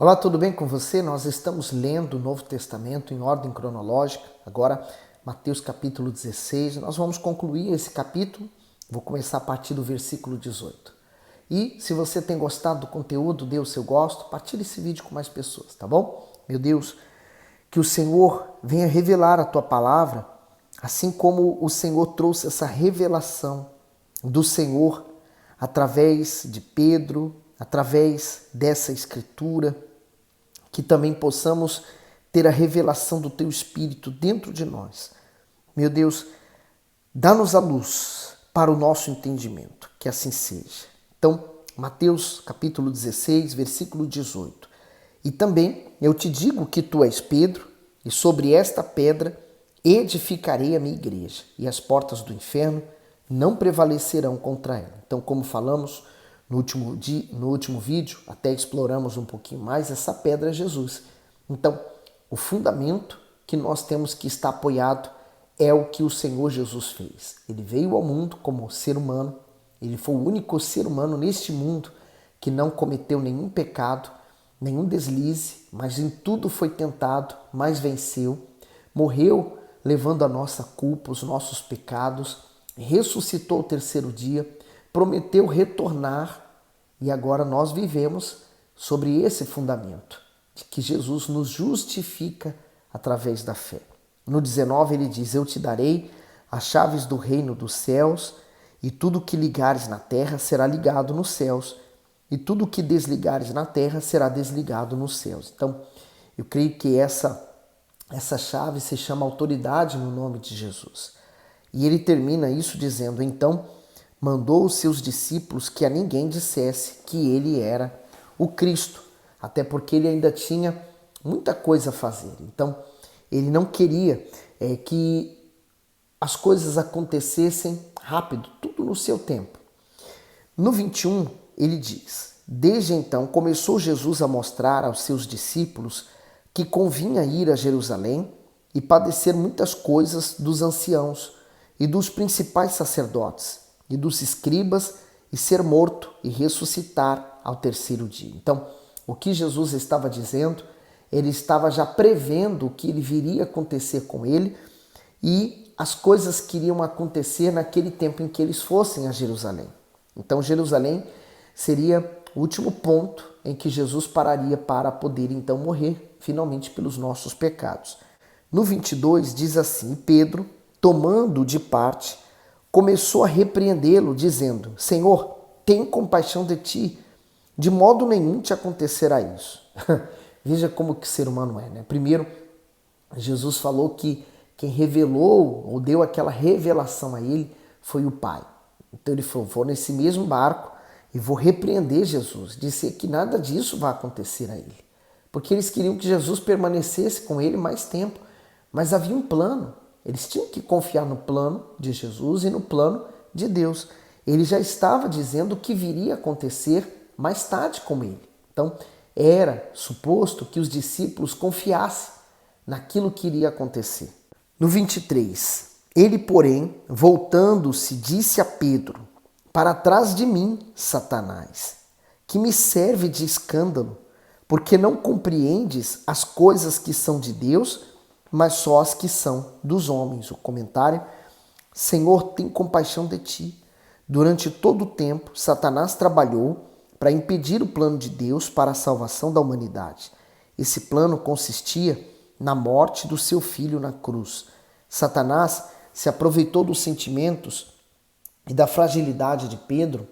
Olá, tudo bem com você? Nós estamos lendo o Novo Testamento em ordem cronológica, agora Mateus capítulo 16. Nós vamos concluir esse capítulo, vou começar a partir do versículo 18. E se você tem gostado do conteúdo, dê o seu gosto, partilhe esse vídeo com mais pessoas, tá bom? Meu Deus, que o Senhor venha revelar a tua palavra, assim como o Senhor trouxe essa revelação do Senhor através de Pedro, através dessa escritura, que também possamos ter a revelação do Teu Espírito dentro de nós. Meu Deus, dá-nos a luz para o nosso entendimento, que assim seja. Então, Mateus capítulo 16, versículo 18. E também eu te digo que tu és Pedro, e sobre esta pedra edificarei a minha igreja, e as portas do inferno não prevalecerão contra ela. Então, como falamos no último vídeo, até exploramos um pouquinho mais, essa pedra é Jesus. Então, o fundamento que nós temos que estar apoiado é o que o Senhor Jesus fez. Ele veio ao mundo como ser humano, ele foi o único ser humano neste mundo que não cometeu nenhum pecado, nenhum deslize, mas em tudo foi tentado, mas venceu, morreu levando a nossa culpa, os nossos pecados, ressuscitou ao terceiro dia, prometeu retornar e agora nós vivemos sobre esse fundamento, de que Jesus nos justifica através da fé. No 19 ele diz, eu te darei as chaves do reino dos céus e tudo que ligares na terra será ligado nos céus e tudo que desligares na terra será desligado nos céus. Então, eu creio que essa chave se chama autoridade no nome de Jesus. E ele termina isso dizendo, então, mandou os seus discípulos que a ninguém dissesse que ele era o Cristo, até porque ele ainda tinha muita coisa a fazer. Então, ele não queria que as coisas acontecessem rápido, tudo no seu tempo. No 21, ele diz, desde então começou Jesus a mostrar aos seus discípulos que convinha ir a Jerusalém e padecer muitas coisas dos anciãos e dos principais sacerdotes e dos escribas e ser morto e ressuscitar ao terceiro dia. Então, o que Jesus estava dizendo, ele estava já prevendo o que ele viria acontecer com ele e as coisas que iriam acontecer naquele tempo em que eles fossem a Jerusalém. Então, Jerusalém seria o último ponto em que Jesus pararia para poder então morrer finalmente pelos nossos pecados. No 22 diz assim, Pedro, tomando de parte, começou a repreendê-lo, dizendo, Senhor, tem compaixão de ti, de modo nenhum te acontecerá isso. Veja como que o ser humano é, né? Primeiro, Jesus falou que quem revelou ou deu aquela revelação a ele foi o Pai. Então ele falou, vou nesse mesmo barco e vou repreender Jesus, dizer que nada disso vai acontecer a ele. Porque eles queriam que Jesus permanecesse com ele mais tempo, mas havia um plano. Eles tinham que confiar no plano de Jesus e no plano de Deus. Ele já estava dizendo o que viria a acontecer mais tarde com ele. Então, era suposto que os discípulos confiassem naquilo que iria acontecer. No 23, ele, porém, voltando-se, disse a Pedro, para trás de mim, Satanás, que me serve de escândalo, porque não compreendes as coisas que são de Deus, mas só as que são dos homens. O comentário, Senhor, tem compaixão de ti. Durante todo o tempo, Satanás trabalhou para impedir o plano de Deus para a salvação da humanidade. Esse plano consistia na morte do seu filho na cruz. Satanás se aproveitou dos sentimentos e da fragilidade de Pedro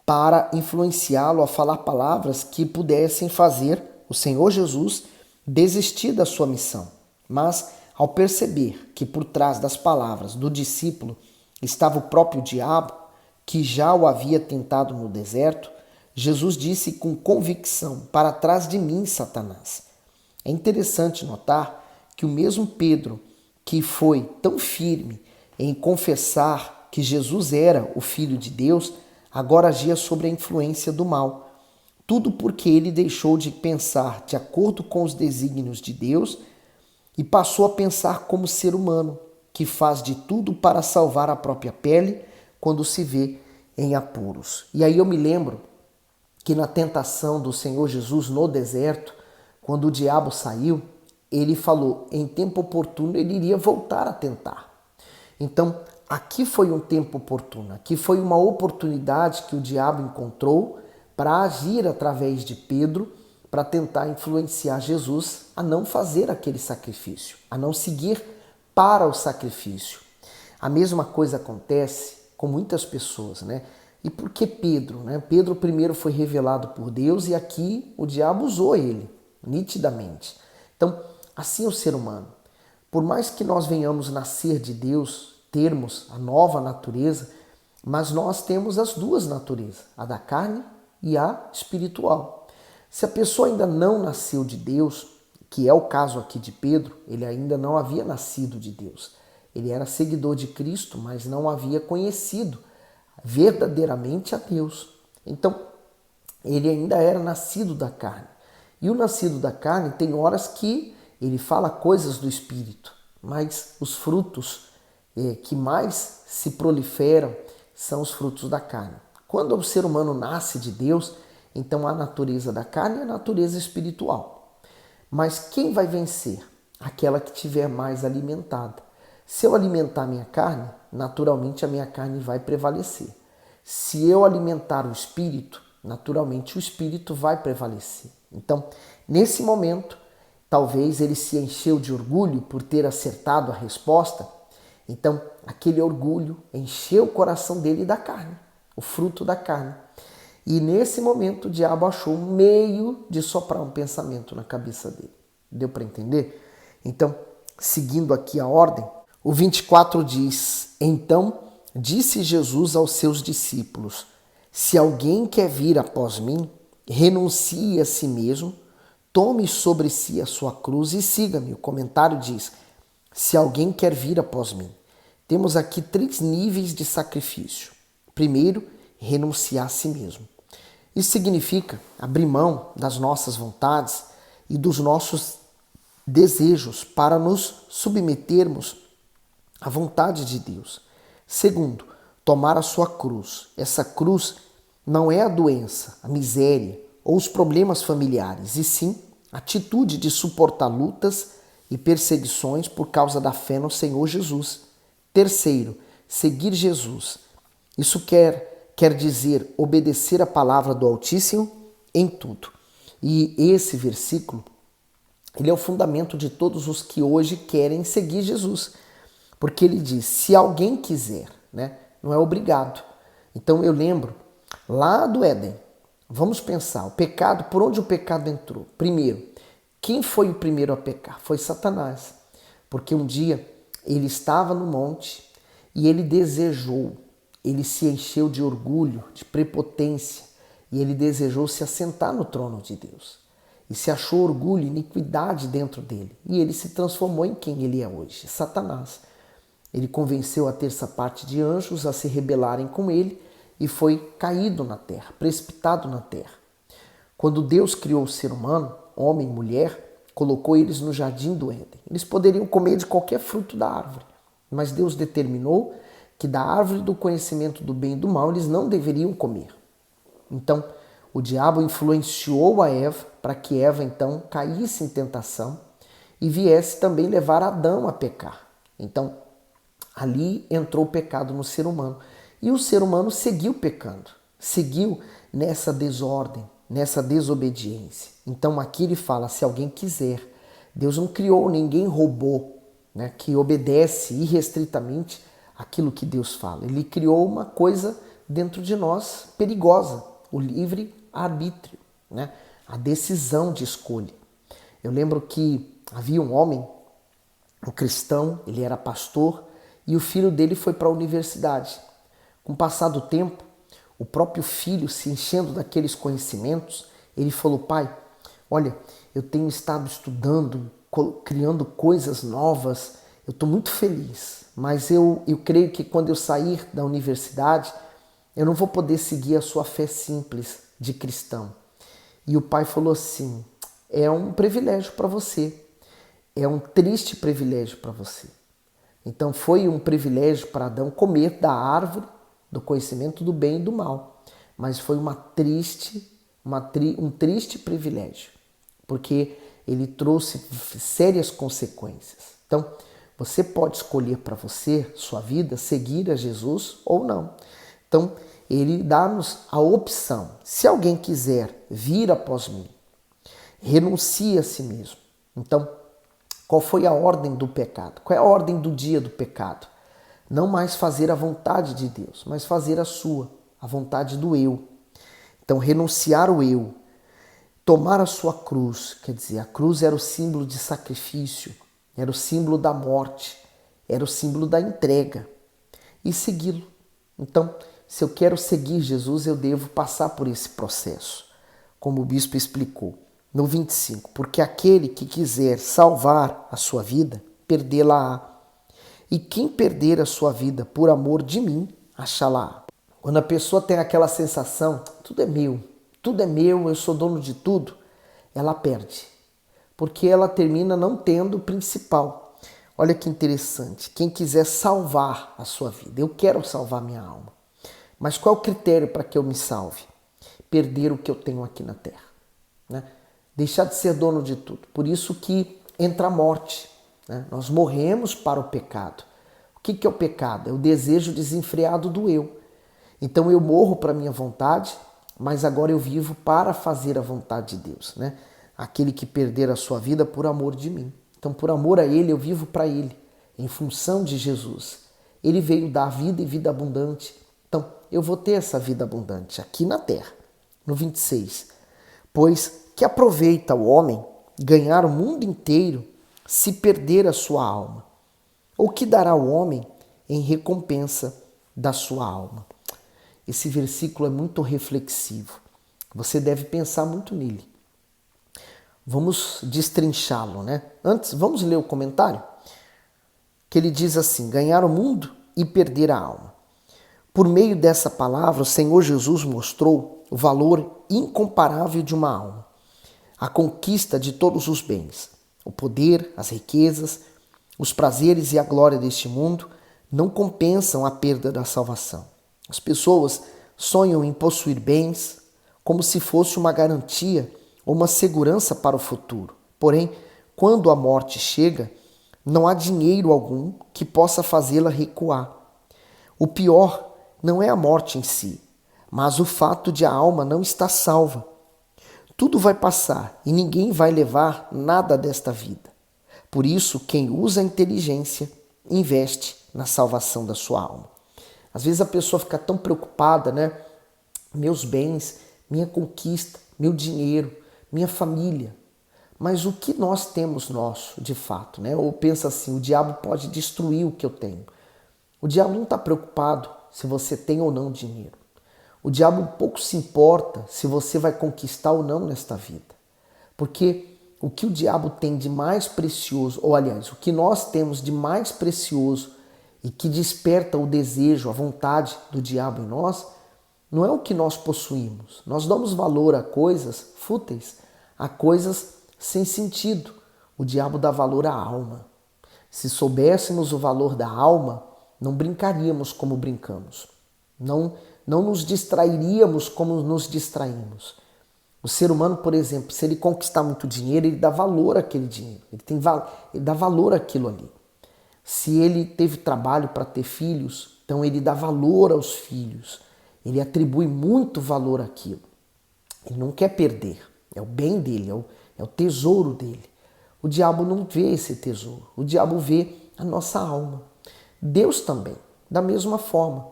para influenciá-lo a falar palavras que pudessem fazer o Senhor Jesus desistir da sua missão. Mas, ao perceber que por trás das palavras do discípulo estava o próprio diabo, que já o havia tentado no deserto, Jesus disse com convicção, para trás de mim, Satanás. É interessante notar que o mesmo Pedro, que foi tão firme em confessar que Jesus era o Filho de Deus, agora agia sob a influência do mal. Tudo porque ele deixou de pensar de acordo com os desígnios de Deus e passou a pensar como ser humano, que faz de tudo para salvar a própria pele quando se vê em apuros. E aí eu me lembro que na tentação do Senhor Jesus no deserto, quando o diabo saiu, ele falou, em tempo oportuno ele iria voltar a tentar. Então, aqui foi um tempo oportuno, aqui foi uma oportunidade que o diabo encontrou para agir através de Pedro, para tentar influenciar Jesus a não fazer aquele sacrifício, a não seguir para o sacrifício. A mesma coisa acontece com muitas pessoas, né? E por que Pedro? Né? Pedro primeiro foi revelado por Deus e aqui o diabo usou ele, nitidamente. Então, assim é o ser humano. Por mais que nós venhamos nascer de Deus, termos a nova natureza, mas nós temos as duas naturezas, a da carne e a espiritual. Se a pessoa ainda não nasceu de Deus, que é o caso aqui de Pedro, ele ainda não havia nascido de Deus. Ele era seguidor de Cristo, mas não havia conhecido verdadeiramente a Deus. Então, ele ainda era nascido da carne. E o nascido da carne tem horas que ele fala coisas do Espírito, mas os frutos que mais se proliferam são os frutos da carne. Quando o ser humano nasce de Deus, então a natureza da carne é a natureza espiritual. Mas quem vai vencer? Aquela que estiver mais alimentada. Se eu alimentar a minha carne, naturalmente a minha carne vai prevalecer. Se eu alimentar o espírito, naturalmente o espírito vai prevalecer. Então, nesse momento, talvez ele se encheu de orgulho por ter acertado a resposta. Então, aquele orgulho encheu o coração dele da carne, o fruto da carne. E nesse momento o diabo achou um meio de soprar um pensamento na cabeça dele. Deu para entender? Então, seguindo aqui a ordem, o 24 diz, então disse Jesus aos seus discípulos, se alguém quer vir após mim, renuncie a si mesmo, tome sobre si a sua cruz e siga-me. O comentário diz, se alguém quer vir após mim. Temos aqui 3 níveis de sacrifício. Primeiro, renunciar a si mesmo. Isso significa abrir mão das nossas vontades e dos nossos desejos para nos submetermos à vontade de Deus. Segundo, tomar a sua cruz. Essa cruz não é a doença, a miséria ou os problemas familiares, e sim a atitude de suportar lutas e perseguições por causa da fé no Senhor Jesus. Terceiro, seguir Jesus. Isso quer dizer obedecer a palavra do Altíssimo em tudo. E esse versículo, ele é o fundamento de todos os que hoje querem seguir Jesus. Porque ele diz, se alguém quiser, né? Não é obrigado. Então eu lembro, lá do Éden, vamos pensar, o pecado, por onde o pecado entrou? Primeiro, quem foi o primeiro a pecar? Foi Satanás. Porque um dia ele estava no monte e ele desejou, ele se encheu de orgulho, de prepotência, e ele desejou se assentar no trono de Deus. E se achou orgulho, iniquidade dentro dele. E ele se transformou em quem ele é hoje, Satanás. Ele convenceu a terça parte de anjos a se rebelarem com ele e foi caído na terra, precipitado na terra. Quando Deus criou o ser humano, homem e mulher, colocou eles no jardim do Éden. Eles poderiam comer de qualquer fruto da árvore, mas Deus determinou que da árvore do conhecimento do bem e do mal eles não deveriam comer. Então, o diabo influenciou a Eva para que Eva então caísse em tentação e viesse também levar Adão a pecar. Então, ali entrou o pecado no ser humano. E o ser humano seguiu pecando, seguiu nessa desordem, nessa desobediência. Então aqui ele fala, se alguém quiser. Deus não criou ninguém robô, né, que obedece irrestritamente aquilo que Deus fala. Ele criou uma coisa dentro de nós perigosa, o livre-arbítrio, né, a decisão de escolha. Eu lembro que havia um homem, um cristão, ele era pastor, e o filho dele foi para a universidade. Com o passar do tempo, o próprio filho, se enchendo daqueles conhecimentos, ele falou, pai, olha, eu tenho estado estudando, criando coisas novas, eu estou muito feliz, mas eu creio que quando eu sair da universidade, eu não vou poder seguir a sua fé simples de cristão. E o pai falou assim, é um privilégio para você, é um triste privilégio para você. Então foi um privilégio para Adão comer da árvore do conhecimento do bem e do mal, mas foi uma triste um triste privilégio, porque ele trouxe sérias consequências. Então, você pode escolher para você, sua vida, seguir a Jesus ou não. Então, ele dá-nos a opção. Se alguém quiser vir após mim, renuncie a si mesmo. Então, qual foi a ordem do pecado? Qual é a ordem do dia do pecado? Não mais fazer a vontade de Deus, mas fazer a sua, a vontade do eu. Então, renunciar o eu, tomar a sua cruz, quer dizer, a cruz era o símbolo de sacrifício, era o símbolo da morte, era o símbolo da entrega, e segui-lo. Então, se eu quero seguir Jesus, eu devo passar por esse processo, como o bispo explicou. No 25, porque aquele que quiser salvar a sua vida, perdê-la-á. E quem perder a sua vida por amor de mim, achá-la-á. Quando a pessoa tem aquela sensação, tudo é meu, eu sou dono de tudo, ela perde. Porque ela termina não tendo o principal. Olha que interessante, quem quiser salvar a sua vida, eu quero salvar minha alma. Mas qual é o critério para que eu me salve? Perder o que eu tenho aqui na terra, né? Deixar de ser dono de tudo. Por isso que entra a morte, né? Nós morremos para o pecado. O que é o pecado? É o desejo desenfreado do eu. Então eu morro para a minha vontade, mas agora eu vivo para fazer a vontade de Deus, né? Aquele que perder a sua vida por amor de mim. Então por amor a Ele eu vivo para Ele, em função de Jesus. Ele veio dar vida e vida abundante. Então eu vou ter essa vida abundante aqui na terra. No 26, pois que aproveita o homem ganhar o mundo inteiro se perder a sua alma? Ou que dará o homem em recompensa da sua alma? Esse versículo é muito reflexivo. Você deve pensar muito nele. Vamos destrinchá-lo, né? Antes, vamos ler o comentário? Que ele diz assim: ganhar o mundo e perder a alma. Por meio dessa palavra, o Senhor Jesus mostrou o valor incomparável de uma alma. A conquista de todos os bens, o poder, as riquezas, os prazeres e a glória deste mundo não compensam a perda da salvação. As pessoas sonham em possuir bens como se fosse uma garantia ou uma segurança para o futuro. Porém, quando a morte chega, não há dinheiro algum que possa fazê-la recuar. O pior não é a morte em si, mas o fato de a alma não estar salva. Tudo vai passar e ninguém vai levar nada desta vida. Por isso, quem usa a inteligência investe na salvação da sua alma. Às vezes a pessoa fica tão preocupada, né? Meus bens, minha conquista, meu dinheiro, minha família. Mas o que nós temos nosso, de fato, né? Ou pensa assim, o diabo pode destruir o que eu tenho. O diabo não está preocupado se você tem ou não dinheiro. O diabo pouco se importa se você vai conquistar ou não nesta vida. Porque o que o diabo tem de mais precioso, ou aliás, o que nós temos de mais precioso e que desperta o desejo, a vontade do diabo em nós, não é o que nós possuímos. Nós damos valor a coisas fúteis, a coisas sem sentido. O diabo dá valor à alma. Se soubéssemos o valor da alma, não brincaríamos como brincamos. Não nos distrairíamos como nos distraímos. O ser humano, por exemplo, se ele conquistar muito dinheiro, ele dá valor àquele dinheiro. Ele dá valor àquilo ali. Se ele teve trabalho para ter filhos, então ele dá valor aos filhos. Ele atribui muito valor àquilo. Ele não quer perder. É o bem dele, é o tesouro dele. O diabo não vê esse tesouro. O diabo vê a nossa alma. Deus também, da mesma forma.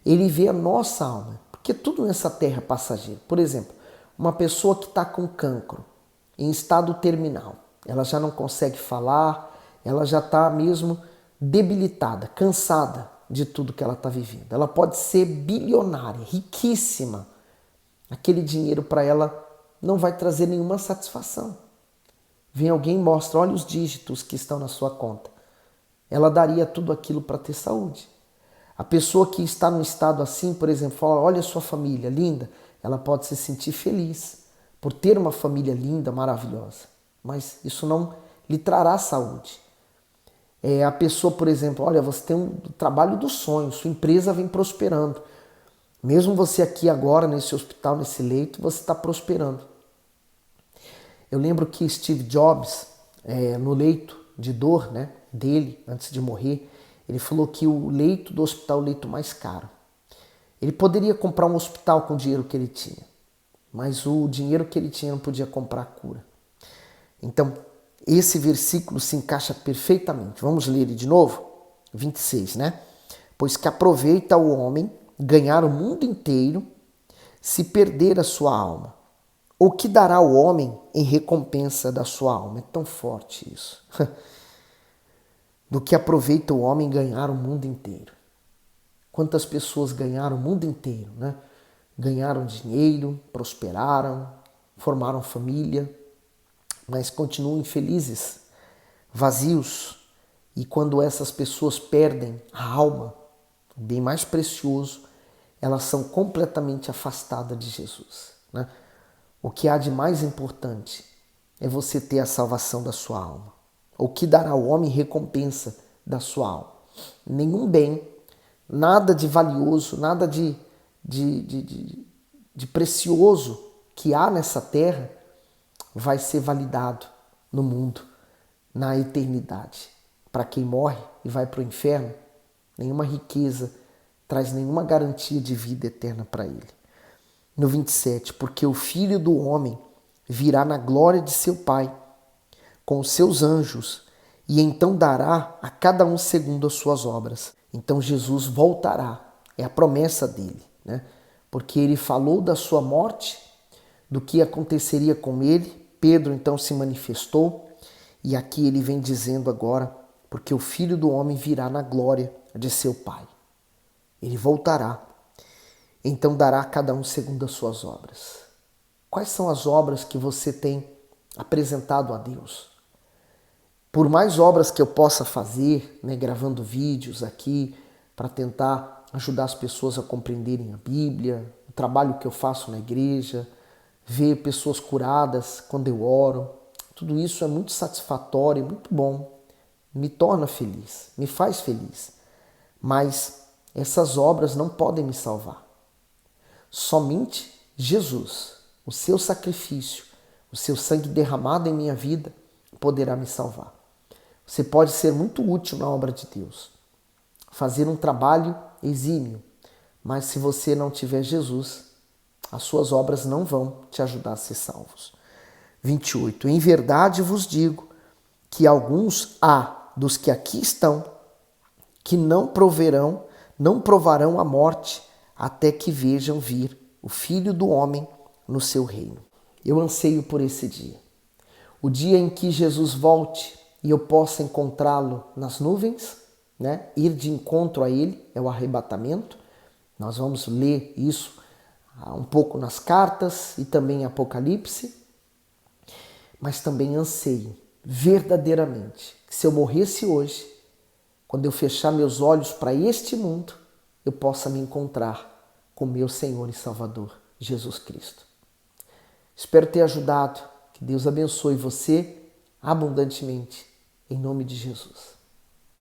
Ele vê a nossa alma. Porque tudo nessa terra é passageiro. Por exemplo, uma pessoa que está com cancro, em estado terminal. Ela já não consegue falar, ela já está mesmo debilitada, cansada de tudo que ela está vivendo. Ela pode ser bilionária, riquíssima. Aquele dinheiro para ela não vai trazer nenhuma satisfação. Vem alguém e mostra, olha os dígitos que estão na sua conta. Ela daria tudo aquilo para ter saúde. A pessoa que está num estado assim, por exemplo, fala, olha a sua família linda, ela pode se sentir feliz por ter uma família linda, maravilhosa. Mas isso não lhe trará saúde. A pessoa, por exemplo, olha, você tem um trabalho dos sonhos, sua empresa vem prosperando. Mesmo você aqui agora, nesse hospital, nesse leito, você está prosperando. Eu lembro que Steve Jobs, no leito de dor, né, dele, antes de morrer, ele falou que o leito do hospital é o leito mais caro. Ele poderia comprar um hospital com o dinheiro que ele tinha, mas o dinheiro que ele tinha não podia comprar a cura. Então, esse versículo se encaixa perfeitamente. Vamos ler ele de novo? 26, né? Pois que aproveita o homem ganhar o mundo inteiro se perder a sua alma. O que dará o homem em recompensa da sua alma? É tão forte isso. Do que aproveita o homem ganhar o mundo inteiro. Quantas pessoas ganharam o mundo inteiro, né? Ganharam dinheiro, prosperaram, formaram família, mas continuam infelizes, vazios. E quando essas pessoas perdem a alma, o bem mais precioso, elas são completamente afastadas de Jesus, né? O que há de mais importante é você ter a salvação da sua alma. O que dará ao homem recompensa da sua alma? Nenhum bem, nada de valioso, nada de precioso que há nessa terra vai ser validado no mundo, na eternidade. Para quem morre e vai para o inferno, nenhuma riqueza traz nenhuma garantia de vida eterna para ele. No 27, porque o Filho do Homem virá na glória de seu Pai, com os seus anjos, e então dará a cada um segundo as suas obras. Então Jesus voltará, é a promessa dele, né? Porque ele falou da sua morte, do que aconteceria com ele. Pedro então se manifestou, e aqui ele vem dizendo agora, porque o Filho do Homem virá na glória de seu Pai. Ele voltará. Então dará a cada um segundo as suas obras. Quais são as obras que você tem apresentado a Deus? Por mais obras que eu possa fazer, né, gravando vídeos aqui para tentar ajudar as pessoas a compreenderem a Bíblia, o trabalho que eu faço na igreja, ver pessoas curadas quando eu oro, tudo isso é muito satisfatório, muito bom, me torna feliz, me faz feliz. Mas essas obras não podem me salvar. Somente Jesus, o seu sacrifício, o seu sangue derramado em minha vida, poderá me salvar. Você pode ser muito útil na obra de Deus, fazer um trabalho exímio, mas se você não tiver Jesus, as suas obras não vão te ajudar a ser salvos. 28. Em verdade vos digo que alguns há dos que aqui estão que não provarão a morte até que vejam vir o Filho do Homem no seu reino. Eu anseio por esse dia. O dia em que Jesus volte e eu possa encontrá-lo nas nuvens, né? Ir de encontro a ele, é o arrebatamento. Nós vamos ler isso um pouco nas cartas e também em Apocalipse. Mas também anseio verdadeiramente que se eu morresse hoje, quando eu fechar meus olhos para este mundo, eu possa me encontrar com meu Senhor e Salvador, Jesus Cristo. Espero ter ajudado. Que Deus abençoe você abundantemente, em nome de Jesus.